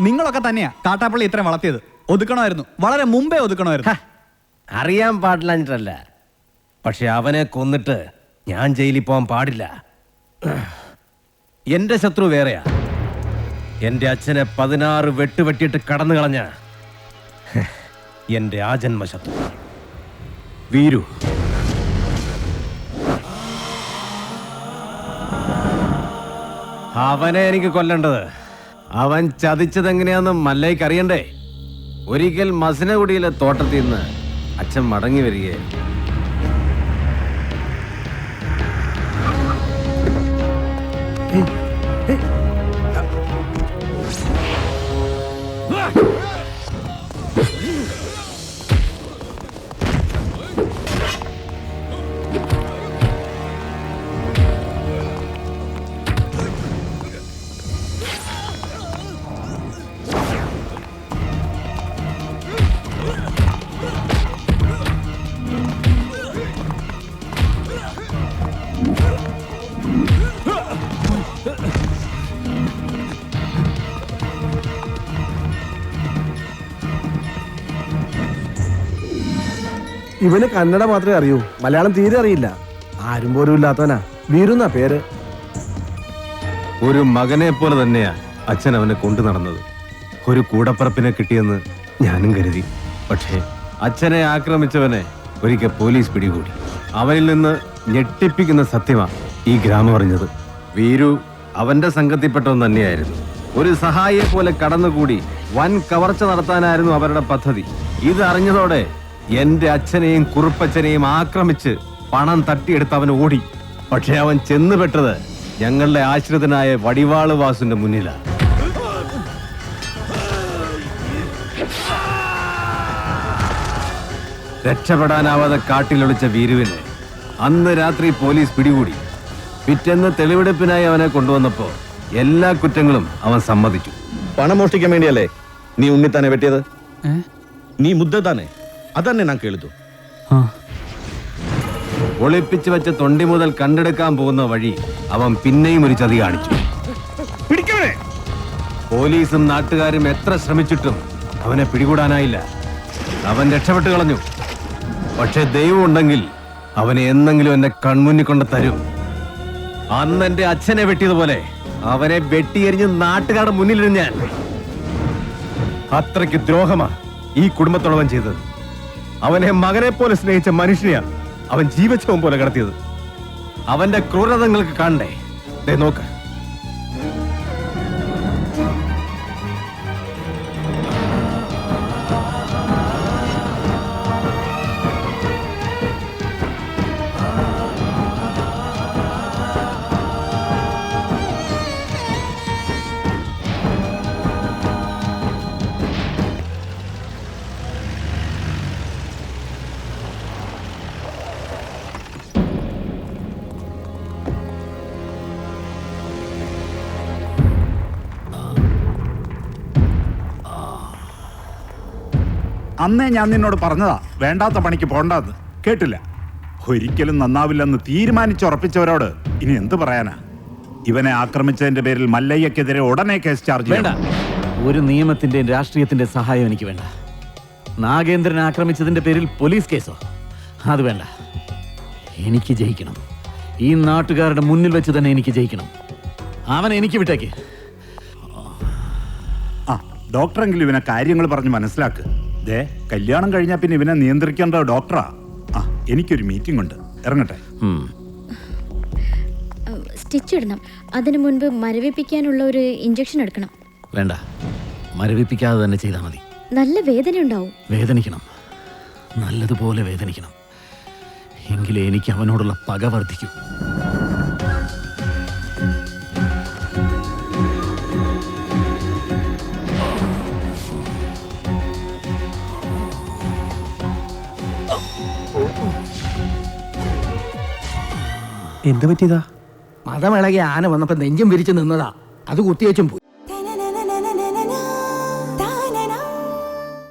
നിങ്ങളൊക്കെ തന്നെയാ കാട്ടാപ്പള്ളി ഇത്രയും വളർത്തിയത്. ഒതുക്കണമായിരുന്നു, വളരെ മുമ്പേ ഒതുക്കണമായിരുന്നു. അറിയാൻ പാടില്ല, പക്ഷെ അവനെ കൊന്നിട്ട് ഞാൻ ജയിലിൽ പോകാൻ പാടില്ല. എന്റെ ശത്രു വേറെയാ. എന്റെ അച്ഛനെ 16 വെട്ടുവെട്ടിയിട്ട് കടന്നു കളഞ്ഞ എന്റെ ആജന്മ ശത്രു വീരു. അവനെ എനിക്ക് കൊല്ലേണ്ടത്. അവൻ ചതിച്ചതെങ്ങനെയാന്ന് മല്ലയ്ക്ക് അറിയണ്ടേ. ഒരിക്കൽ മസനഗുഡിയിലെ തോട്ടത്തിൽ നിന്ന് അച്ഛൻ മടങ്ങി വരികയായിരുന്നു. ഇവന് കന്നഡ മാത്രമേ അറിയൂ, മലയാളം തീരെ അറിയില്ല. ആരും പോലും ഇല്ലാത്തവനാ. വീരുന്ന പേര്. ഒരു മകനെ പോലെ തന്നെയാ അച്ഛൻ അവനെ കൊണ്ടു നടന്നത്. ഒരു കൂടപ്പറപ്പിനെ കിട്ടിയെന്ന് ഞാനും കരുതി. പക്ഷേ അച്ഛനെ ആക്രമിച്ചവനെ ഒരിക്കൽ പോലീസ് പിടികൂടി. അവനിൽ നിന്ന് ഞെട്ടിപ്പിക്കുന്ന സത്യമാ ഈ ഗ്രാമം അറിഞ്ഞത്. വീരു അവന്റെ സംഘത്തിൽപ്പെട്ടവൻ തന്നെയായിരുന്നു. ഒരു സഹായിയെ പോലെ കടന്നുകൂടി വൻ കവർച്ച നടത്താനായിരുന്നു അവരുടെ പദ്ധതി. ഇത് അറിഞ്ഞതോടെ എന്റെ അച്ഛനെയും കുറുപ്പച്ഛനെയും ആക്രമിച്ച് പണം തട്ടിയെടുത്ത് അവൻ ഓടി. പക്ഷെ അവൻ ചെന്നുപെട്ടത് ഞങ്ങളുടെ ആശ്രിതനായ വടിവാള് വാസുന്റെ മുന്നിലാണ്. രക്ഷപ്പെടാനാവാതെ കാട്ടിലൊളിച്ച വീരുവിനെ അന്ന് രാത്രി പോലീസ് പിടികൂടി. പിറ്റേന്ന് തെളിവെടുപ്പിനായി അവനെ കൊണ്ടുവന്നപ്പോ എല്ലാ കുറ്റങ്ങളും അവൻ സമ്മതിച്ചു. പണം മോഷ്ടിക്കാൻ വേണ്ടിയല്ലേ നീ ഉണ്ണിത്താനെ വെട്ടിയത്? നീ മുദ്ദ താനെ അതന്നെ ഞാൻ കേളിതു. ഒളിപ്പിച്ചു വെച്ച തൊണ്ടി മുതൽ കണ്ടെടുക്കാൻ പോകുന്ന വഴി അവൻ പിന്നെയും ഒരു ചതി കാണിച്ചു. പോലീസും നാട്ടുകാരും എത്ര ശ്രമിച്ചിട്ടും അവനെ പിടികൂടാനായില്ല. അവൻ രക്ഷപ്പെട്ടു കളഞ്ഞു. പക്ഷെ ദൈവം ഉണ്ടെങ്കിൽ അവനെ എന്നെങ്കിലും എന്റെ കൺമുന്നിൽ കൊണ്ട് തരും. അന്ന് എന്റെ അച്ഛനെ വെട്ടിയതുപോലെ അവനെ വെട്ടിയെറിഞ്ഞ് നാട്ടുകാരുടെ മുന്നിലിരുന്ന് ഞാൻ. അത്രയ്ക്ക് ദ്രോഹമാ ഈ കുടുംബത്തോടവൻ ചെയ്തത്. അവനെ മകനെ പോലെ സ്നേഹിച്ച മനുഷ്യനെയാണ് അവൻ ജീവച്ഛവം പോലെ കടത്തിയത്. അവന്റെ ക്രൂരതങ്ങൾക്ക് കാണണ്ടേ? ദേ നോക്ക്. അന്നേ ഞാൻ നിന്നോട് പറഞ്ഞതാ വേണ്ടാത്ത പണിക്ക് പോണ്ടാന്ന്. കേട്ടില്ല. ഒരിക്കലും നന്നാവില്ലെന്ന് തീരുമാനിച്ചുറപ്പിച്ചവരോട് ഇനി എന്ത് പറയാനാ? ഇവനെ ആക്രമിച്ചതിന്റെ പേരിൽ മല്ലയ്യക്കെതിരെ ഉടനെ കേസ് ചാർജ് വേണ്ട. ഒരു നിയമത്തിന്റെ രാഷ്ട്രീയത്തിന്റെ സഹായം എനിക്ക് വേണ്ട. നാഗേന്ദ്രനെ ആക്രമിച്ചതിന്റെ പേരിൽ പോലീസ് കേസോ? അത് വേണ്ട. എനിക്ക് ജയിക്കണം. ഈ നാട്ടുകാരുടെ മുന്നിൽ വെച്ച് തന്നെ എനിക്ക് ജയിക്കണം. അവനെ എനിക്ക് വിട്ടേക്ക്. ആ ഡോക്ടറെങ്കിലും ഇവനെ കാര്യങ്ങൾ പറഞ്ഞ് മനസ്സിലാക്ക്. ദേ കല്യാണം കഴിഞ്ഞാൽ പിന്നെ ഇവനെ നിയന്ത്രിക്കേണ്ട ഡോക്ടറാ. ആ എനിക്കൊരു മീറ്റിംഗ് ഉണ്ട്, ഇറങ്ങട്ടെ. സ്റ്റിച്ച് ഇടണം. അതിനു മുൻപ് മരവിപ്പിക്കാനുള്ള ഒരു ഇഞ്ചക്ഷൻ എടുക്കണം. വേണ്ട, മരവിപ്പിക്കാതെ തന്നെ ചെയ്താൽ മതി. നല്ല വേദന ഉണ്ടാവും. വേദനിക്കണം, നല്ലതുപോലെ വേദനിക്കണം. എങ്കിലേ എനിക്ക് അവനോടുള്ള പക വർദ്ധിക്കൂ. എന്ത് പറ്റിയതാ? മതമിളകി ആന വന്നപ്പോ നെഞ്ചും വിരിച്ചു നിന്നതാ. അത് കുത്തിവെച്ചും പോയി.